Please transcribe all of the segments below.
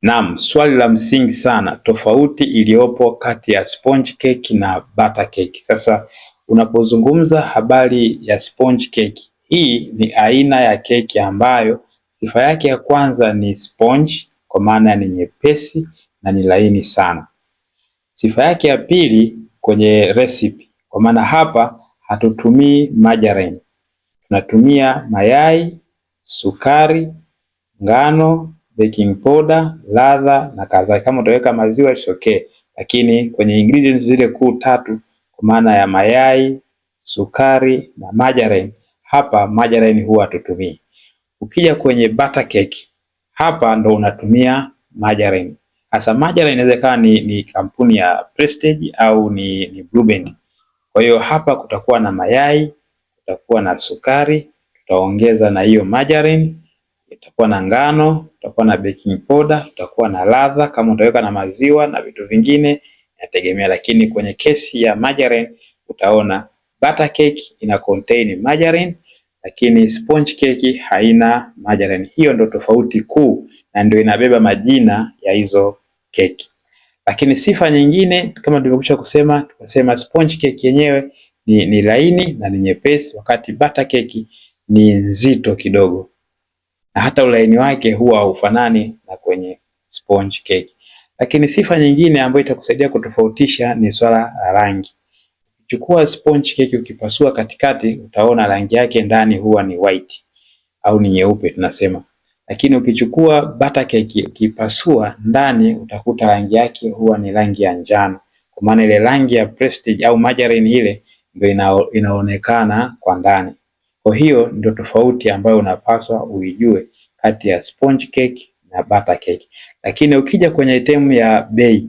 Naam, swali la msingi sana, tofauti iliyopo kati ya sponge cake na butter cake. Sasa unapozungumza habari ya sponge cake, hii ni aina ya keki ambayo sifa yake ya kwanza ni sponge, kwa maana ni nyepesi na ni laini sana. Sifa yake ya pili kwenye recipe, kwa maana hapa hatutumii margarine, tunatumia mayai, sukari, ngano, baking powder, ladha na kadhalika. Kama utaweka maziwa it's okay, lakini kwenye ingredients zile kuu tatu, kwa maana ya mayai, sukari na margarine, hapa margarine huwa hatutumii. Ukija kwenye butter cake, hapa ndo unatumia margarine. Hasa margarine inaweza kuwa ni kampuni ya Prestige au ni Blue Band. Kwa hiyo hapa kutakuwa na mayai, kutakuwa na sukari, tutaongeza na hiyo margarine, itakuwa na ngano, utakuwa na baking powder, utakuwa na ladha kama utaweka na maziwa na vitu vingine inategemea, lakini kwenye kesi ya margarine utaona butter cake ina contain margarine, lakini sponge cake haina margarine. Hiyo ndo tofauti kuu na ndio inabeba majina ya hizo keki. Lakini sifa nyingine kama tulivyokwisha kusema, tukasema sponge cake yenyewe ni laini na ni nyepesi, wakati butter cake ni nzito kidogo, na hata ulaini wake huwa haufanani na kwenye sponge cake. Lakini sifa nyingine ambayo itakusaidia kutofautisha ni swala la rangi. Ukichukua sponge cake ukipasua katikati, utaona rangi yake ndani huwa ni white au ni nyeupe tunasema. Lakini ukichukua butter cake ukipasua ndani, utakuta rangi yake huwa ni rangi ya njano, kwa maana ile rangi ya Prestige au margarine ile ndio inaonekana kwa ndani. Kwa hiyo ndio tofauti ambayo unapaswa uijue kati ya sponge cake na butter cake. Lakini ukija kwenye item ya bei,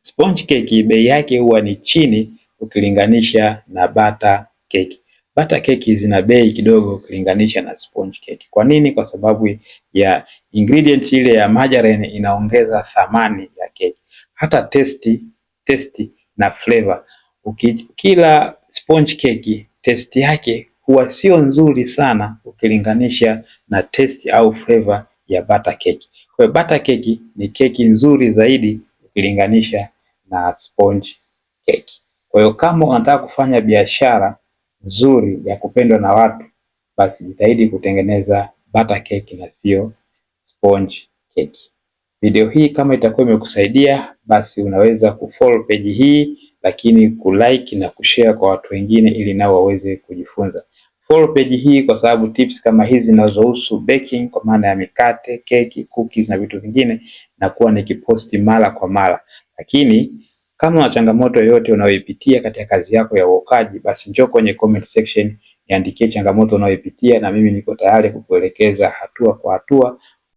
sponge cake bei yake huwa ni chini ukilinganisha na butter cake. Butter cake zina bei kidogo ukilinganisha na sponge cake. Kwa nini? Kwa sababu ya ingredient ile ya margarine inaongeza thamani ya keki, hata testi na flavor. Ukila sponge cake testi yake huwa sio nzuri sana ukilinganisha na testi au flavor ya butter cake. Kwa hiyo butter cake ni keki nzuri zaidi ukilinganisha na sponge cake. Kwa hiyo kama unataka kufanya biashara nzuri ya kupendwa na watu, basi jitahidi kutengeneza butter cake na sio sponge cake. Video hii kama itakuwa imekusaidia, basi unaweza kufollow page hii, lakini kulike na kushare kwa watu wengine ili nao waweze kujifunza. Follow page hii kwa sababu tips kama hizi zinazohusu baking, kwa maana ya mikate, keki, cookies na vitu vingine, na kuwa nikiposti mara kwa mara. Lakini kama una changamoto yoyote unayoipitia katika kazi yako ya uokaji, basi njoo kwenye comment section niandikie changamoto unayoipitia, na mimi niko tayari kukuelekeza hatua kwa hatua